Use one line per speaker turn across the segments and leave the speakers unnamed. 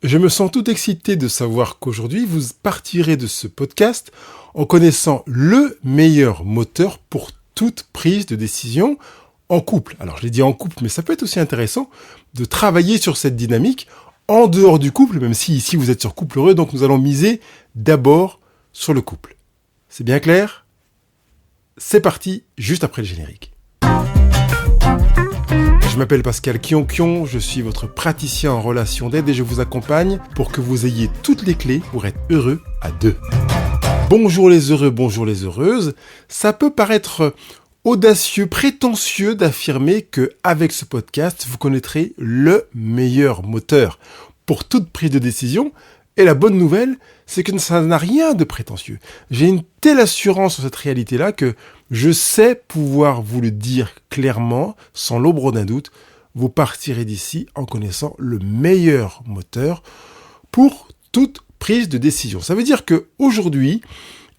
Je me sens tout excité de savoir qu'aujourd'hui, vous partirez de ce podcast en connaissant le meilleur moteur pour toute prise de décision en couple. Alors, je l'ai dit en couple, mais ça peut être aussi intéressant de travailler sur cette dynamique en dehors du couple, même si ici vous êtes sur Couple Heureux, donc nous allons miser d'abord sur le couple. C'est bien clair ? C'est parti, juste après le générique. Je m'appelle Pascal Kionkion, je suis votre praticien en relation d'aide et je vous accompagne pour que vous ayez toutes les clés pour être heureux à deux. Bonjour les heureux, bonjour les heureuses. Ça peut paraître audacieux, prétentieux d'affirmer que avec ce podcast, vous connaîtrez le meilleur moteur pour toute prise de décision. Et la bonne nouvelle, c'est que ça n'a rien de prétentieux. J'ai une telle assurance sur cette réalité-là que je sais pouvoir vous le dire clairement, sans l'ombre d'un doute. Vous partirez d'ici en connaissant le meilleur moteur pour toute prise de décision. Ça veut dire qu'aujourd'hui,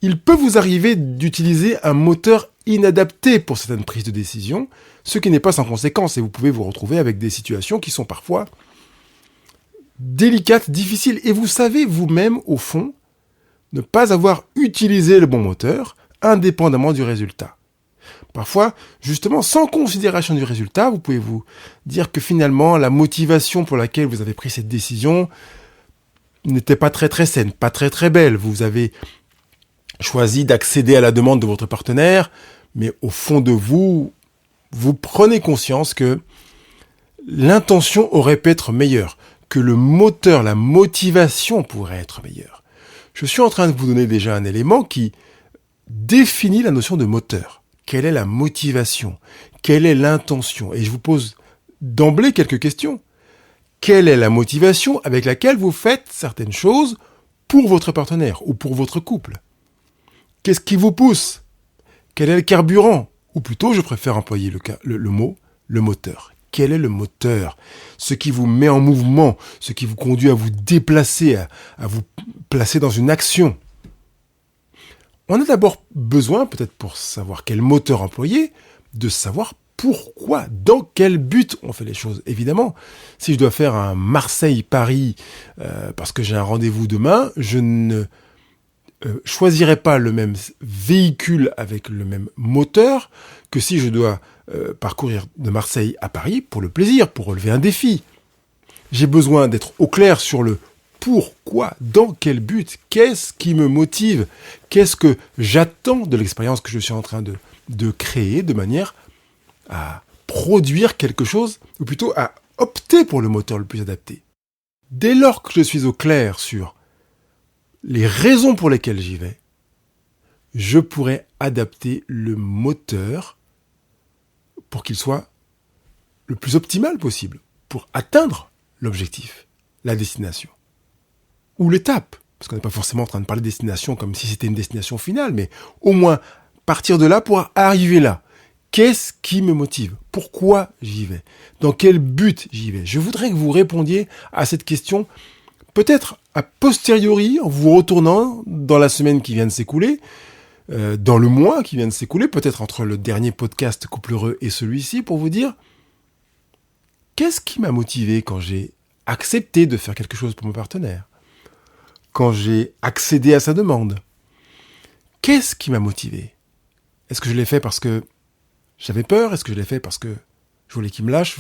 il peut vous arriver d'utiliser un moteur inadapté pour certaines prises de décision, ce qui n'est pas sans conséquence. Et vous pouvez vous retrouver avec des situations qui sont parfois délicate, difficile, et vous savez vous-même, au fond, ne pas avoir utilisé le bon moteur, indépendamment du résultat. Parfois, justement, sans considération du résultat, vous pouvez vous dire que finalement, la motivation pour laquelle vous avez pris cette décision n'était pas très très saine, pas très très belle. Vous avez choisi d'accéder à la demande de votre partenaire, mais au fond de vous, vous prenez conscience que l'intention aurait pu être meilleure, que le moteur, la motivation pourrait être meilleure. Je suis en train de vous donner déjà un élément qui définit la notion de moteur. Quelle est la motivation ? Quelle est l'intention ? Et je vous pose d'emblée quelques questions. Quelle est la motivation avec laquelle vous faites certaines choses pour votre partenaire ou pour votre couple ? Qu'est-ce qui vous pousse ? Quel est le carburant ? Ou plutôt, je préfère employer le mot, le moteur. Quel est le moteur ? Ce qui vous met en mouvement, ce qui vous conduit à vous déplacer, à vous placer dans une action. On a d'abord besoin, peut-être pour savoir quel moteur employer, de savoir pourquoi, dans quel but on fait les choses. Évidemment, si je dois faire un Marseille-Paris parce que j'ai un rendez-vous demain, je ne choisirai pas le même véhicule avec le même moteur que si je dois parcourir de Marseille à Paris pour le plaisir, pour relever un défi. J'ai besoin d'être au clair sur le pourquoi, dans quel but, qu'est-ce qui me motive, qu'est-ce que j'attends de l'expérience que je suis en train de créer de manière à produire quelque chose, ou plutôt à opter pour le moteur le plus adapté. Dès lors que je suis au clair sur les raisons pour lesquelles j'y vais, je pourrais adapter le moteur pour qu'il soit le plus optimal possible, pour atteindre l'objectif, la destination. Ou l'étape, parce qu'on n'est pas forcément en train de parler de destination comme si c'était une destination finale, mais au moins partir de là pour arriver là. Qu'est-ce qui me motive ? Pourquoi j'y vais ? Dans quel but j'y vais ? Je voudrais que vous répondiez à cette question, peut-être a posteriori, en vous retournant dans la semaine qui vient de s'écouler, dans le mois qui vient de s'écouler, peut-être entre le dernier podcast Couple Heureux et celui-ci, pour vous dire qu'est-ce qui m'a motivé quand j'ai accepté de faire quelque chose pour mon partenaire, quand j'ai accédé à sa demande. Qu'est-ce qui m'a motivé ? Est-ce que je l'ai fait parce que j'avais peur ? Est-ce que je l'ai fait parce que je voulais qu'il me lâche ?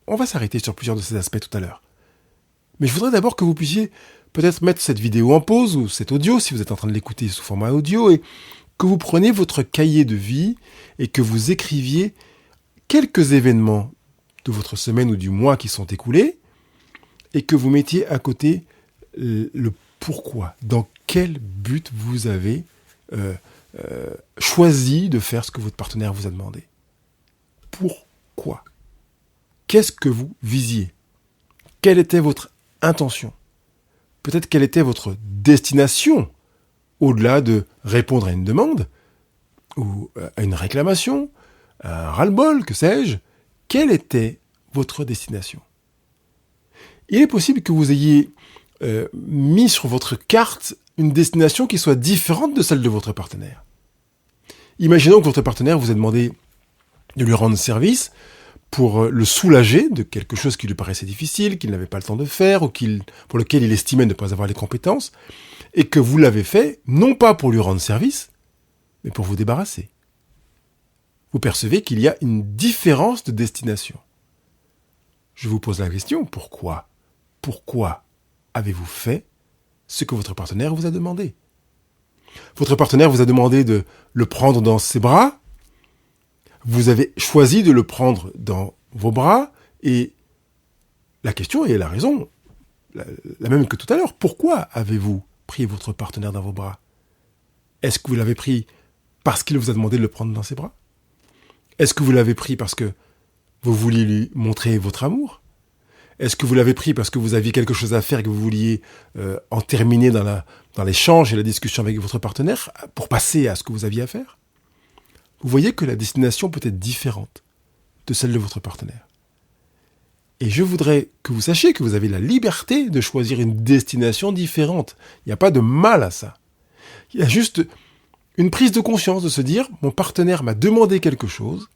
On va s'arrêter sur plusieurs de ces aspects tout à l'heure. Mais je voudrais d'abord que vous puissiez peut-être mettre cette vidéo en pause ou cet audio, si vous êtes en train de l'écouter sous format audio, et que vous preniez votre cahier de vie et que vous écriviez quelques événements de votre semaine ou du mois qui sont écoulés et que vous mettiez à côté le pourquoi. Dans quel but vous avez choisi de faire ce que votre partenaire vous a demandé ? Pourquoi ? Qu'est-ce que vous visiez ? Quelle était votre intention ? Peut-être quelle était votre destination, au-delà de répondre à une demande, ou à une réclamation, à un ras-le-bol, que sais-je. Quelle était votre destination ? Il est possible que vous ayez mis sur votre carte une destination qui soit différente de celle de votre partenaire. Imaginons que votre partenaire vous ait demandé de lui rendre service pour le soulager de quelque chose qui lui paraissait difficile, qu'il n'avait pas le temps de faire, ou pour lequel il estimait ne pas avoir les compétences, et que vous l'avez fait, non pas pour lui rendre service, mais pour vous débarrasser. Vous percevez qu'il y a une différence de destination. Je vous pose la question, pourquoi ? Pourquoi avez-vous fait ce que votre partenaire vous a demandé ? Votre partenaire vous a demandé de le prendre dans ses bras. Vous avez choisi de le prendre dans vos bras. Et la question, et la raison, la même que tout à l'heure, pourquoi avez-vous pris votre partenaire dans vos bras ? Est-ce que vous l'avez pris parce qu'il vous a demandé de le prendre dans ses bras ? Est-ce que vous l'avez pris parce que vous vouliez lui montrer votre amour ? Est-ce que vous l'avez pris parce que vous aviez quelque chose à faire et que vous vouliez en terminer dans l'échange et la discussion avec votre partenaire pour passer à ce que vous aviez à faire ? Vous voyez que la destination peut être différente de celle de votre partenaire. Et je voudrais que vous sachiez que vous avez la liberté de choisir une destination différente. Il n'y a pas de mal à ça. Il y a juste une prise de conscience de se dire, mon partenaire m'a demandé quelque chose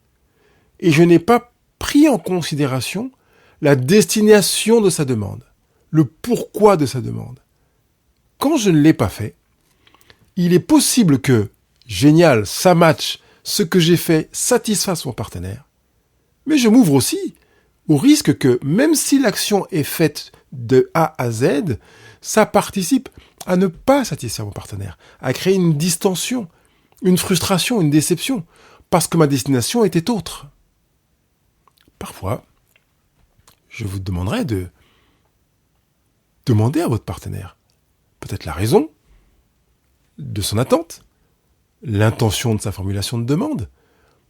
et je n'ai pas pris en considération la destination de sa demande, le pourquoi de sa demande. Quand je ne l'ai pas fait, il est possible que, génial, ça match, ce que j'ai fait satisfasse mon partenaire, mais je m'ouvre aussi au risque que, même si l'action est faite de A à Z, ça participe à ne pas satisfaire mon partenaire, à créer une distension, une frustration, une déception, parce que ma destination était autre. Parfois, je vous demanderai de demander à votre partenaire peut-être la raison de son attente, l'intention de sa formulation de demande,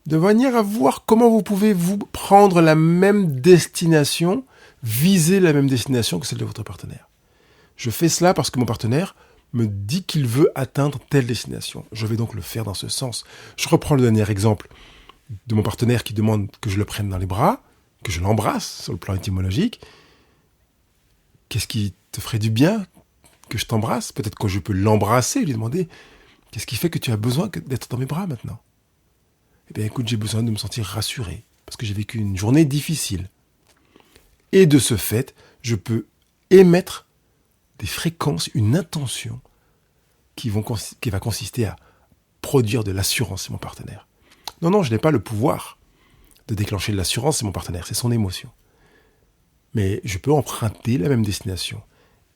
de manière à voir comment vous pouvez vous prendre la même destination, viser la même destination que celle de votre partenaire. Je fais cela parce que mon partenaire me dit qu'il veut atteindre telle destination. Je vais donc le faire dans ce sens. Je reprends le dernier exemple de mon partenaire qui demande que je le prenne dans les bras, que je l'embrasse sur le plan étymologique. Qu'est-ce qui te ferait du bien que je t'embrasse ? Peut-être que je peux l'embrasser et lui demander « Qu'est-ce qui fait que tu as besoin d'être dans mes bras maintenant ?» Eh bien écoute, j'ai besoin de me sentir rassuré parce que j'ai vécu une journée difficile. Et de ce fait, je peux émettre des fréquences, une intention qui va consister à produire de l'assurance chez mon partenaire. Non, je n'ai pas le pouvoir de déclencher de l'assurance chez mon partenaire, c'est son émotion. Mais je peux emprunter la même destination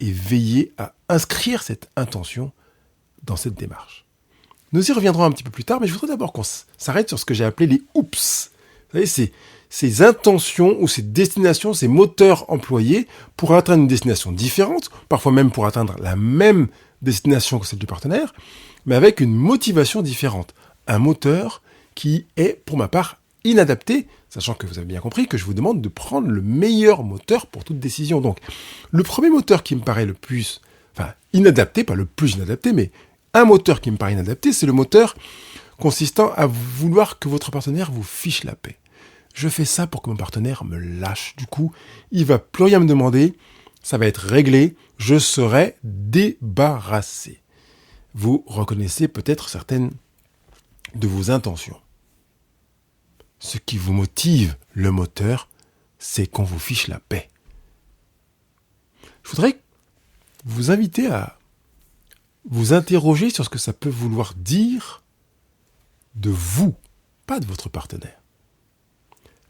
et veiller à inscrire cette intention dans cette démarche. Nous y reviendrons un petit peu plus tard, mais je voudrais d'abord qu'on s'arrête sur ce que j'ai appelé les « oups ». Vous savez, ces intentions ou ces destinations, ces moteurs employés pour atteindre une destination différente, parfois même pour atteindre la même destination que celle du partenaire, mais avec une motivation différente. Un moteur qui est, pour ma part, inadapté, sachant que vous avez bien compris que je vous demande de prendre le meilleur moteur pour toute décision. Donc, le premier moteur qui me paraît le plus, inadapté, pas le plus inadapté, mais un moteur qui me paraît inadapté, c'est le moteur consistant à vouloir que votre partenaire vous fiche la paix. Je fais ça pour que mon partenaire me lâche. Du coup, il va plus rien me demander, ça va être réglé, je serai débarrassé. Vous reconnaissez peut-être certaines de vos intentions. Ce qui vous motive, le moteur, c'est qu'on vous fiche la paix. Je voudrais vous inviter à vous interroger sur ce que ça peut vouloir dire de vous, pas de votre partenaire.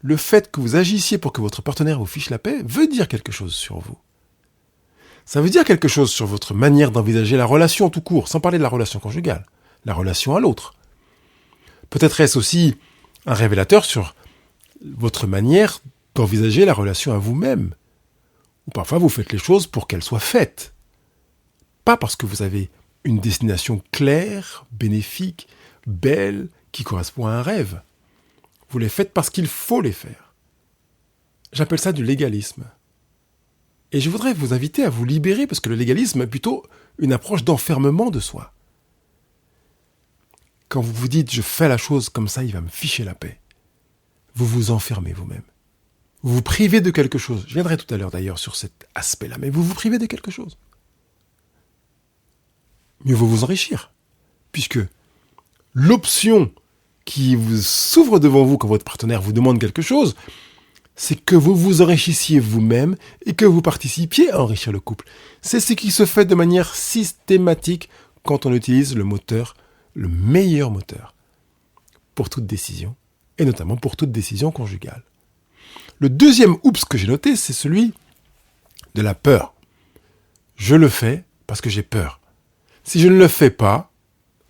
Le fait que vous agissiez pour que votre partenaire vous fiche la paix veut dire quelque chose sur vous. Ça veut dire quelque chose sur votre manière d'envisager la relation tout court, sans parler de la relation conjugale, la relation à l'autre. Peut-être est-ce aussi un révélateur sur votre manière d'envisager la relation à vous-même. Ou parfois vous faites les choses pour qu'elles soient faites. Pas parce que vous avez une destination claire, bénéfique, belle, qui correspond à un rêve. Vous les faites parce qu'il faut les faire. J'appelle ça du légalisme. Et je voudrais vous inviter à vous libérer, parce que le légalisme est plutôt une approche d'enfermement de soi. Quand vous vous dites « je fais la chose comme ça, il va me ficher la paix », vous vous enfermez vous-même. Vous vous privez de quelque chose. Je viendrai tout à l'heure d'ailleurs sur cet aspect-là, mais vous vous privez de quelque chose. Mieux vaut vous enrichir, puisque l'option qui vous s'ouvre devant vous quand votre partenaire vous demande quelque chose, c'est que vous vous enrichissiez vous-même et que vous participiez à enrichir le couple. C'est ce qui se fait de manière systématique quand on utilise le moteur, le meilleur moteur, pour toute décision, et notamment pour toute décision conjugale. Le deuxième oups que j'ai noté, c'est celui de la peur. Je le fais parce que j'ai peur. Si je ne le fais pas,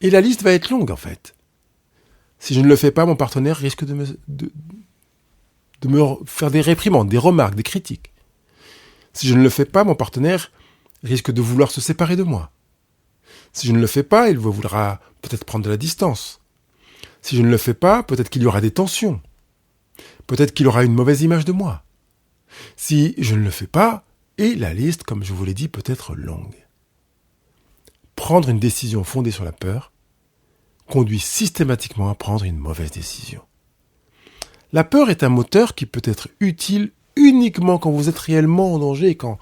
et la liste va être longue en fait. Si je ne le fais pas, mon partenaire risque de me faire des réprimandes, des remarques, des critiques. Si je ne le fais pas, mon partenaire risque de vouloir se séparer de moi. Si je ne le fais pas, il voudra peut-être prendre de la distance. Si je ne le fais pas, peut-être qu'il y aura des tensions. Peut-être qu'il aura une mauvaise image de moi. Si je ne le fais pas, et la liste, comme je vous l'ai dit, peut être longue. Prendre une décision fondée sur la peur conduit systématiquement à prendre une mauvaise décision. La peur est un moteur qui peut être utile uniquement quand vous êtes réellement en danger, quand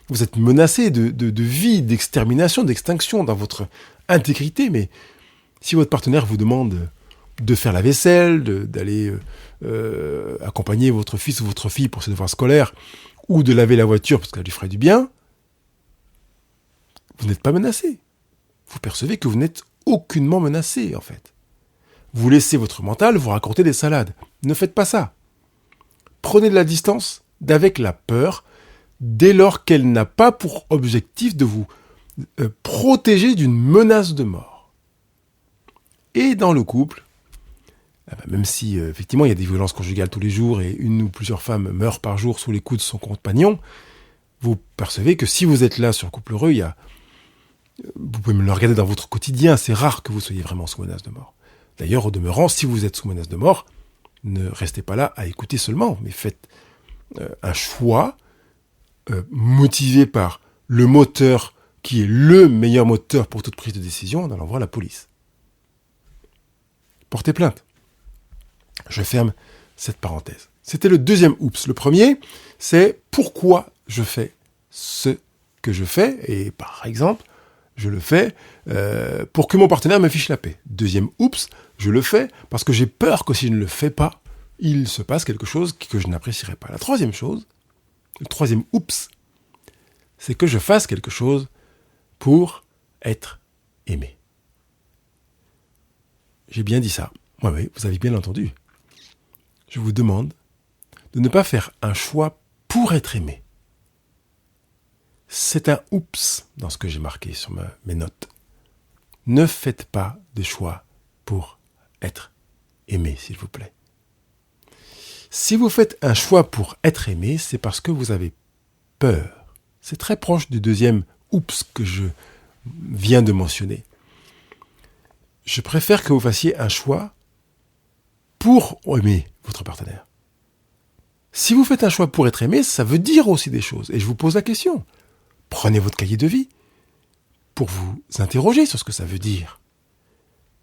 vous êtes menacé de vie, d'extermination, d'extinction dans votre intégrité. Mais si votre partenaire vous demande de faire la vaisselle, d'aller accompagner votre fils ou votre fille pour ses devoirs scolaires, ou de laver la voiture parce qu'elle lui ferait du bien, vous n'êtes pas menacé. Vous percevez que vous n'êtes aucunement menacé, en fait. Vous laissez votre mental vous raconter des salades. Ne faites pas ça. Prenez de la distance d'avec la peur dès lors qu'elle n'a pas pour objectif de vous protéger d'une menace de mort. Et dans le couple, même si effectivement il y a des violences conjugales tous les jours et une ou plusieurs femmes meurent par jour sous les coups de son compagnon, vous percevez que si vous êtes là sur Couple Heureux, vous pouvez me le regarder dans votre quotidien, c'est rare que vous soyez vraiment sous menace de mort. D'ailleurs, au demeurant, si vous êtes sous menace de mort, ne restez pas là à écouter seulement, mais faites un choix motivé par le moteur qui est le meilleur moteur pour toute prise de décision en allant voir la police. Portez plainte. Je ferme cette parenthèse. C'était le deuxième oups. Le premier, c'est pourquoi je fais ce que je fais. Et par exemple, je le fais pour que mon partenaire me fiche la paix. Deuxième oups, je le fais parce que j'ai peur que si je ne le fais pas, il se passe quelque chose que je n'apprécierais pas. La troisième chose, le troisième oups, c'est que je fasse quelque chose pour être aimé. J'ai bien dit ça. Oui, vous avez bien entendu. Je vous demande de ne pas faire un choix pour être aimé. C'est un oups dans ce que j'ai marqué sur mes notes. Ne faites pas de choix pour être aimé, s'il vous plaît. Si vous faites un choix pour être aimé, c'est parce que vous avez peur. C'est très proche du deuxième oups que je viens de mentionner. Je préfère que vous fassiez un choix pour aimer votre partenaire. Si vous faites un choix pour être aimé, ça veut dire aussi des choses. Et je vous pose la question. Prenez votre cahier de vie pour vous interroger sur ce que ça veut dire.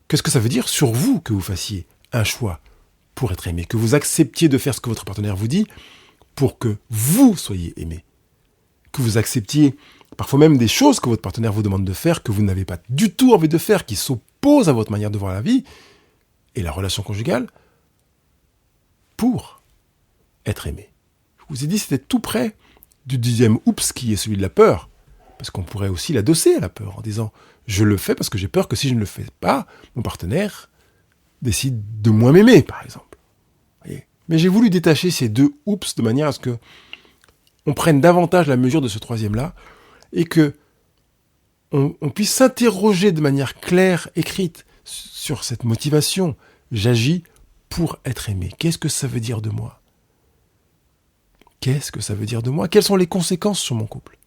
Qu'est-ce que ça veut dire sur vous que vous fassiez un choix pour être aimé, que vous acceptiez de faire ce que votre partenaire vous dit pour que vous soyez aimé, que vous acceptiez parfois même des choses que votre partenaire vous demande de faire, que vous n'avez pas du tout envie de faire, qui s'opposent à votre manière de voir la vie et la relation conjugale, pour être aimé. Je vous ai dit, c'était tout près du deuxième oups qui est celui de la peur. Parce qu'on pourrait aussi l'adosser à la peur en disant « je le fais parce que j'ai peur que si je ne le fais pas, mon partenaire décide de moins m'aimer », par exemple. Voyez. Mais j'ai voulu détacher ces deux oups de manière à ce que on prenne davantage la mesure de ce troisième-là et que on puisse s'interroger de manière claire, écrite, sur cette motivation. J'agis pour être aimé. Qu'est-ce que ça veut dire de moi ? Qu'est-ce que ça veut dire de moi ? Quelles sont les conséquences sur mon couple ?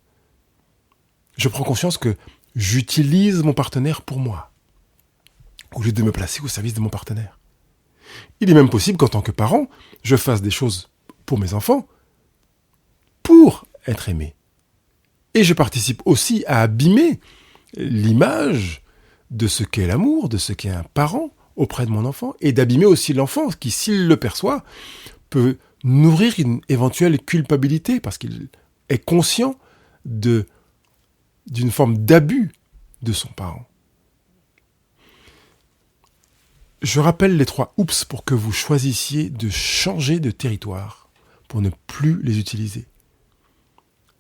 Je prends conscience que j'utilise mon partenaire pour moi, au lieu de me placer au service de mon partenaire. Il est même possible qu'en tant que parent, je fasse des choses pour mes enfants pour être aimé. Et je participe aussi à abîmer l'image de ce qu'est l'amour, de ce qu'est un parent auprès de mon enfant, et d'abîmer aussi l'enfant qui, s'il le perçoit, peut nourrir une éventuelle culpabilité parce qu'il est conscient d'une forme d'abus de son parent. Je rappelle les 3 oups pour que vous choisissiez de changer de territoire pour ne plus les utiliser.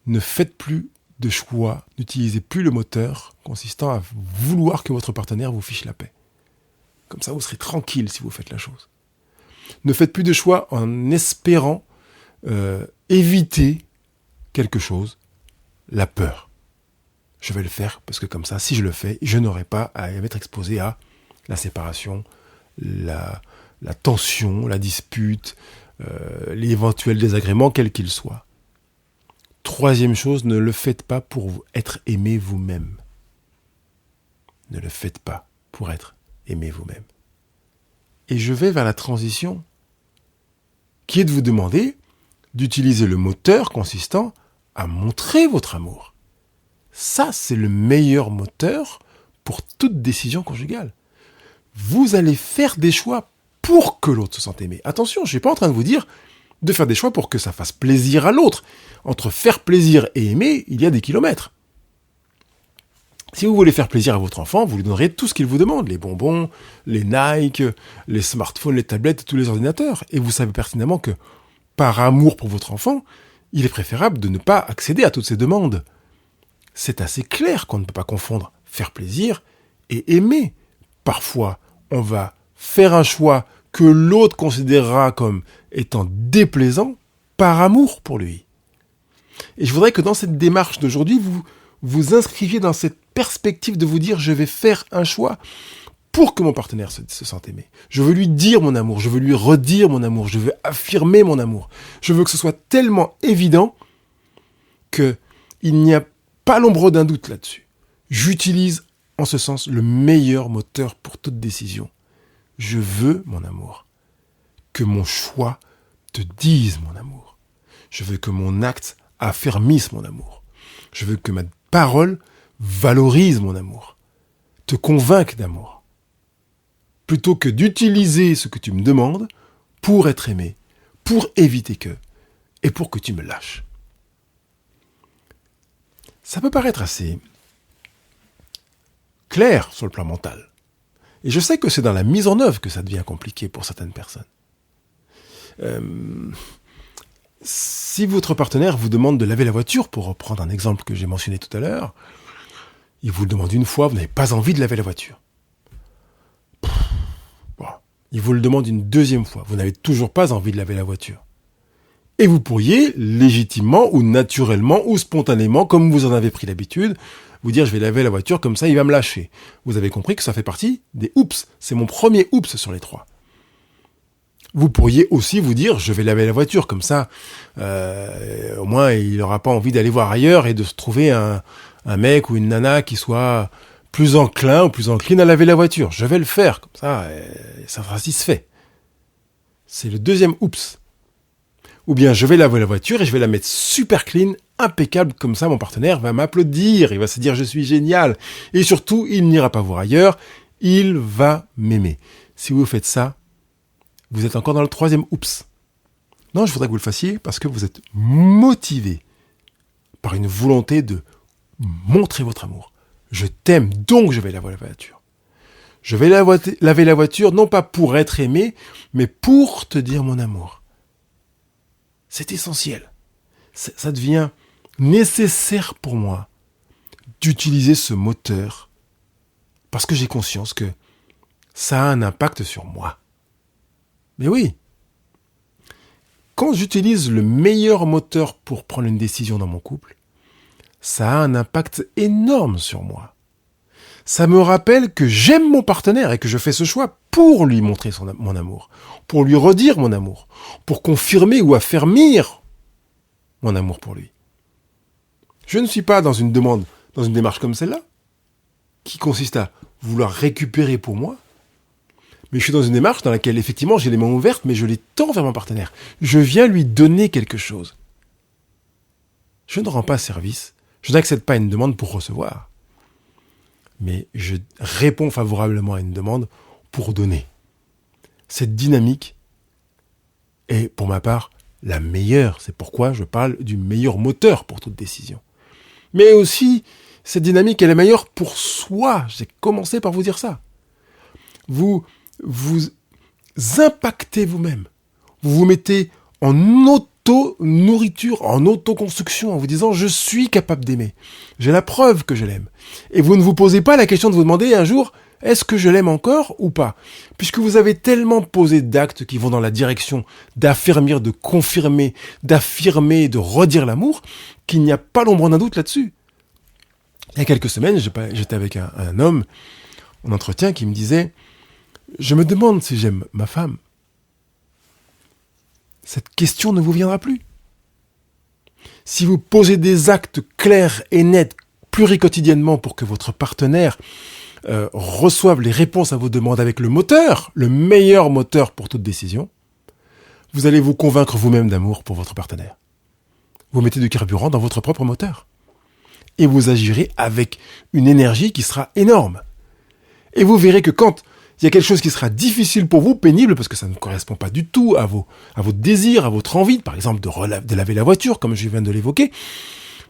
Ne faites plus de choix, n'utilisez plus le moteur consistant à vouloir que votre partenaire vous fiche la paix. Comme ça, vous serez tranquille si vous faites la chose. Ne faites plus de choix en espérant éviter quelque chose, la peur. Je vais le faire parce que comme ça, si je le fais, je n'aurai pas à être exposé à la séparation, la tension, la dispute, l'éventuel désagrément, quel qu'il soit. Troisième chose, ne le faites pas pour être aimé vous-même. Ne le faites pas pour être aimé vous-même. Et je vais vers la transition qui est de vous demander d'utiliser le moteur consistant à montrer votre amour. Ça, c'est le meilleur moteur pour toute décision conjugale. Vous allez faire des choix pour que l'autre se sente aimé. Attention, je ne suis pas en train de vous dire de faire des choix pour que ça fasse plaisir à l'autre. Entre faire plaisir et aimer, il y a des kilomètres. Si vous voulez faire plaisir à votre enfant, vous lui donnerez tout ce qu'il vous demande, les bonbons, les Nike, les smartphones, les tablettes, tous les ordinateurs. Et vous savez pertinemment que, par amour pour votre enfant, il est préférable de ne pas accéder à toutes ces demandes. C'est assez clair qu'on ne peut pas confondre faire plaisir et aimer. Parfois, on va faire un choix que l'autre considérera comme étant déplaisant par amour pour lui. Et je voudrais que dans cette démarche d'aujourd'hui, vous vous inscriviez dans cette perspective de vous dire je vais faire un choix pour que mon partenaire se sente aimé. Je veux lui dire mon amour, je veux lui redire mon amour, je veux affirmer mon amour. Je veux que ce soit tellement évident qu'il n'y a pas l'ombre d'un doute là-dessus. J'utilise en ce sens le meilleur moteur pour toute décision. Je veux mon amour. Que mon choix te dise mon amour. Je veux que mon acte affermisse mon amour. Je veux que ma parole valorise mon amour. Te convainque d'amour. Plutôt que d'utiliser ce que tu me demandes pour être aimé, pour éviter que, et pour que tu me lâches. Ça peut paraître assez clair sur le plan mental. Et je sais que c'est dans la mise en œuvre que ça devient compliqué pour certaines personnes. Si votre partenaire vous demande de laver la voiture, pour reprendre un exemple que j'ai mentionné tout à l'heure, il vous le demande une fois, vous n'avez pas envie de laver la voiture. Bon. Il vous le demande une deuxième fois, vous n'avez toujours pas envie de laver la voiture. Et vous pourriez légitimement ou naturellement ou spontanément, comme vous en avez pris l'habitude, vous dire je vais laver la voiture, comme ça il va me lâcher. Vous avez compris que ça fait partie des oups. C'est mon premier oups sur les 3. Vous pourriez aussi vous dire je vais laver la voiture, comme ça au moins il n'aura pas envie d'aller voir ailleurs et de se trouver un mec ou une nana qui soit plus enclin ou plus encline à laver la voiture. Je vais le faire, comme ça ça sera satisfait. C'est le deuxième oups. Ou bien je vais laver la voiture et je vais la mettre super clean, impeccable, comme ça mon partenaire va m'applaudir, il va se dire je suis génial. Et surtout, il n'ira pas voir ailleurs, il va m'aimer. Si vous faites ça, vous êtes encore dans le troisième oups. Non, je voudrais que vous le fassiez parce que vous êtes motivé par une volonté de montrer votre amour. Je t'aime, donc je vais laver la voiture. Je vais laver la voiture, non pas pour être aimé, mais pour te dire mon amour. C'est essentiel. Ça devient nécessaire pour moi d'utiliser ce moteur parce que j'ai conscience que ça a un impact sur moi. Mais oui, quand j'utilise le meilleur moteur pour prendre une décision dans mon couple, ça a un impact énorme sur moi. Ça me rappelle que j'aime mon partenaire et que je fais ce choix pour lui montrer mon amour, pour lui redire mon amour, pour confirmer ou affermir mon amour pour lui. Je ne suis pas dans une démarche comme celle-là, qui consiste à vouloir récupérer pour moi, mais je suis dans une démarche dans laquelle effectivement j'ai les mains ouvertes, mais je les tends vers mon partenaire. Je viens lui donner quelque chose. Je ne rends pas service, je n'accepte pas une demande pour recevoir. Mais je réponds favorablement à une demande pour donner. Cette dynamique est, pour ma part, la meilleure. C'est pourquoi je parle du meilleur moteur pour toute décision. Mais aussi, cette dynamique, elle est meilleure pour soi. J'ai commencé par vous dire ça. Vous impactez vous-même. Vous vous mettez en auto-nourriture, en auto-construction, en vous disant « je suis capable d'aimer, j'ai la preuve que je l'aime ». Et vous ne vous posez pas la question de vous demander un jour « est-ce que je l'aime encore ou pas ?» Puisque vous avez tellement posé d'actes qui vont dans la direction d'affermir, de confirmer, d'affirmer, de redire l'amour, qu'il n'y a pas l'ombre d'un doute là-dessus. Il y a quelques semaines, j'étais avec un homme en entretien qui me disait « je me demande si j'aime ma femme ». Cette question ne vous viendra plus. Si vous posez des actes clairs et nets pluriquotidiennement pour que votre partenaire reçoive les réponses à vos demandes avec le moteur, le meilleur moteur pour toute décision, vous allez vous convaincre vous-même d'amour pour votre partenaire. Vous mettez du carburant dans votre propre moteur. Et vous agirez avec une énergie qui sera énorme. Et vous verrez que quand il y a quelque chose qui sera difficile pour vous, pénible, parce que ça ne correspond pas du tout à votre désir, à votre envie, par exemple de laver la voiture, comme je viens de l'évoquer,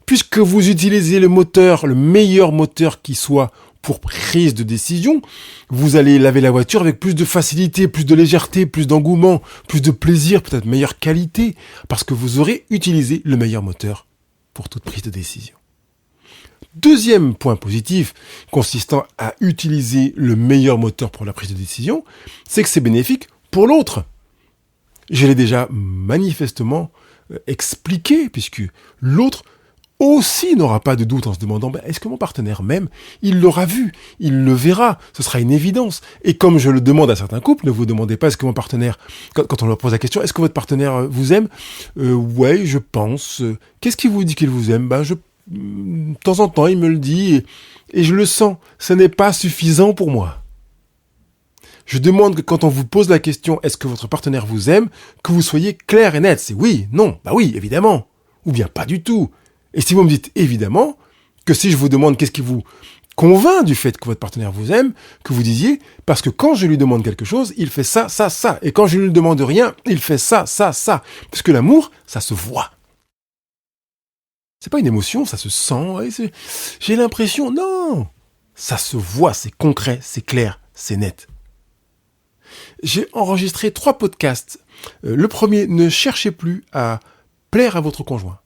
puisque vous utilisez le moteur, le meilleur moteur qui soit pour prise de décision, vous allez laver la voiture avec plus de facilité, plus de légèreté, plus d'engouement, plus de plaisir, peut-être meilleure qualité, parce que vous aurez utilisé le meilleur moteur pour toute prise de décision. Deuxième point positif consistant à utiliser le meilleur moteur pour la prise de décision, c'est que c'est bénéfique pour l'autre. Je l'ai déjà manifestement expliqué, puisque l'autre aussi n'aura pas de doute en se demandant est-ce que mon partenaire m'aime ? Il l'aura vu, il le verra, ce sera une évidence. Et comme je le demande à certains couples, ne vous demandez pas est-ce que mon partenaire, quand on leur pose la question, est-ce que votre partenaire vous aime ? Ouais, je pense. Qu'est-ce qui vous dit qu'il vous aime ? De temps en temps, il me le dit et je le sens. Ce n'est pas suffisant pour moi. Je demande que quand on vous pose la question, est-ce que votre partenaire vous aime, que vous soyez clair et net. C'est oui, non, oui, évidemment. Ou bien pas du tout. Et si vous me dites évidemment, que si je vous demande qu'est-ce qui vous convainc du fait que votre partenaire vous aime, que vous disiez, parce que quand je lui demande quelque chose, il fait ça, ça, ça. Et quand je ne lui demande rien, il fait ça, ça, ça. Parce que l'amour, ça se voit. C'est pas une émotion, ça se sent, j'ai l'impression, non, ça se voit, c'est concret, c'est clair, c'est net. J'ai enregistré 3 podcasts. Le premier, ne cherchez plus à plaire à votre conjoint.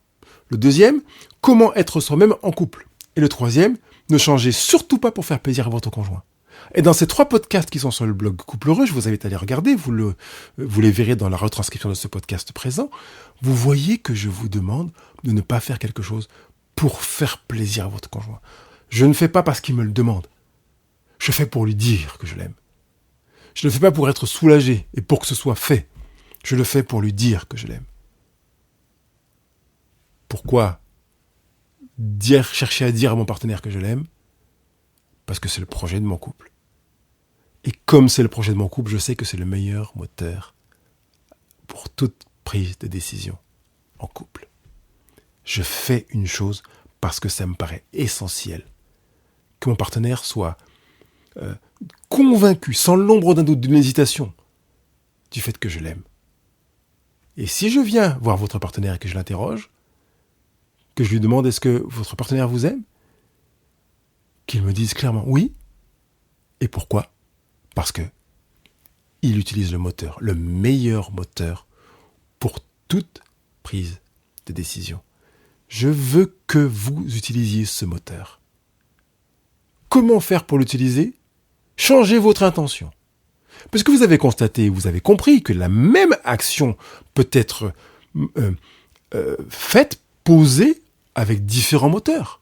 Le deuxième, comment être soi-même en couple. Et le troisième, ne changez surtout pas pour faire plaisir à votre conjoint. Et dans ces 3 podcasts qui sont sur le blog Couple Heureux, je vous invite à les regarder, vous les verrez dans la retranscription de ce podcast présent, vous voyez que je vous demande de ne pas faire quelque chose pour faire plaisir à votre conjoint. Je ne fais pas parce qu'il me le demande. Je fais pour lui dire que je l'aime. Je ne le fais pas pour être soulagé et pour que ce soit fait. Je le fais pour lui dire que je l'aime. Pourquoi chercher à dire à mon partenaire que je l'aime ? Parce que c'est le projet de mon couple. Et comme c'est le projet de mon couple, je sais que c'est le meilleur moteur pour toute prise de décision en couple. Je fais une chose parce que ça me paraît essentiel. Que mon partenaire soit convaincu, sans l'ombre d'un doute, d'une hésitation, du fait que je l'aime. Et si je viens voir votre partenaire et que je l'interroge, que je lui demande est-ce que votre partenaire vous aime ? Qu'il me dise clairement oui. Et pourquoi ? Parce que il utilise le moteur, le meilleur moteur pour toute prise de décision. Je veux que vous utilisiez ce moteur. Comment faire pour l'utiliser ? Changez votre intention. Parce que vous avez constaté, vous avez compris que la même action peut être faite, posée avec différents moteurs.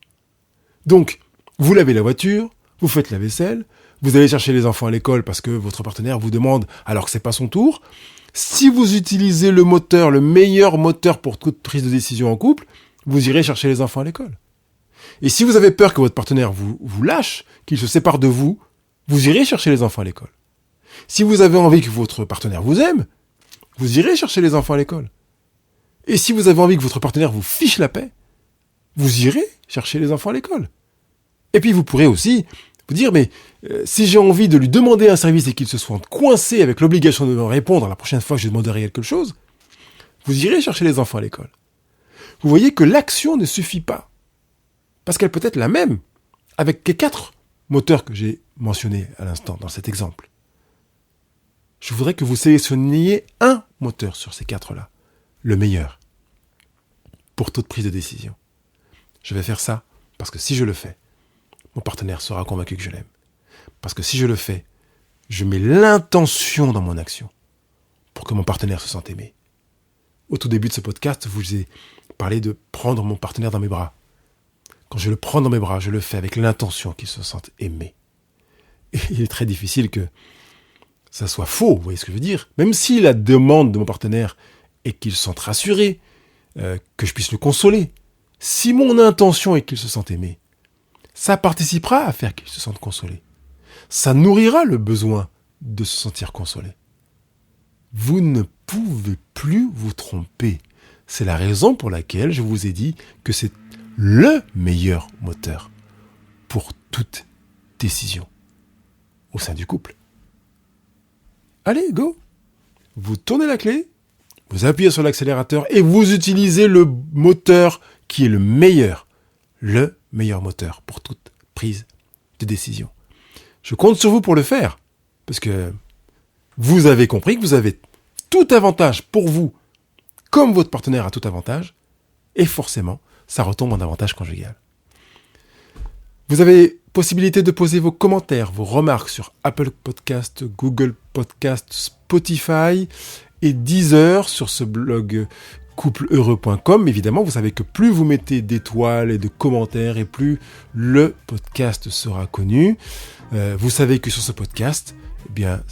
Donc, vous lavez la voiture, vous faites la vaisselle, vous allez chercher les enfants à l'école parce que votre partenaire vous demande alors que c'est pas son tour. Si vous utilisez le moteur, le meilleur moteur pour toute prise de décision en couple, vous irez chercher les enfants à l'école. Et si vous avez peur que votre partenaire vous lâche, qu'il se sépare de vous, vous irez chercher les enfants à l'école. Si vous avez envie que votre partenaire vous aime, vous irez chercher les enfants à l'école. Et si vous avez envie que votre partenaire vous fiche la paix, vous irez chercher les enfants à l'école. Et puis vous pourrez aussi vous dire, mais si j'ai envie de lui demander un service et qu'il se soit coincé avec l'obligation de me répondre la prochaine fois que je lui demanderai quelque chose, vous irez chercher les enfants à l'école. Vous voyez que l'action ne suffit pas. Parce qu'elle peut être la même avec les 4 moteurs que j'ai mentionnés à l'instant dans cet exemple. Je voudrais que vous sélectionniez un moteur sur ces 4-là, le meilleur. pour toute prise de décision. Je vais faire ça parce que si je le fais, mon partenaire sera convaincu que je l'aime. Parce que si je le fais, je mets l'intention dans mon action pour que mon partenaire se sente aimé. Au tout début de ce podcast, je vous ai parlé de prendre mon partenaire dans mes bras. Quand je le prends dans mes bras, je le fais avec l'intention qu'il se sente aimé. Et il est très difficile que ça soit faux, vous voyez ce que je veux dire ? Même si la demande de mon partenaire est qu'il se sente rassuré, que je puisse le consoler, si mon intention est qu'il se sente aimé, ça participera à faire qu'il se sente consolé. Ça nourrira le besoin de se sentir consolé. Vous ne pouvez plus vous tromper. C'est la raison pour laquelle je vous ai dit que c'est le meilleur moteur pour toute décision au sein du couple. Allez, go! Vous tournez la clé, vous appuyez sur l'accélérateur et vous utilisez le moteur qui est le meilleur moteur pour toute prise de décision. Je compte sur vous pour le faire, parce que vous avez compris que vous avez tout avantage pour vous, comme votre partenaire a tout avantage, et forcément, ça retombe en avantage conjugal. Vous avez possibilité de poser vos commentaires, vos remarques sur Apple Podcast, Google Podcast, Spotify et Deezer sur ce blog coupleheureux.com. Évidemment, vous savez que plus vous mettez d'étoiles et de commentaires et plus le podcast sera connu. Vous savez que sur ce podcast, eh bien,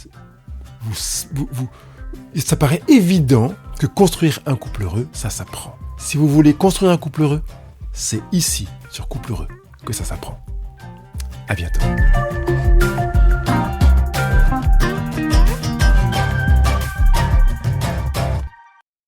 ça paraît évident que construire un couple heureux, ça s'apprend. Si vous voulez construire un couple heureux, c'est ici, sur Couple Heureux, que ça s'apprend. À bientôt.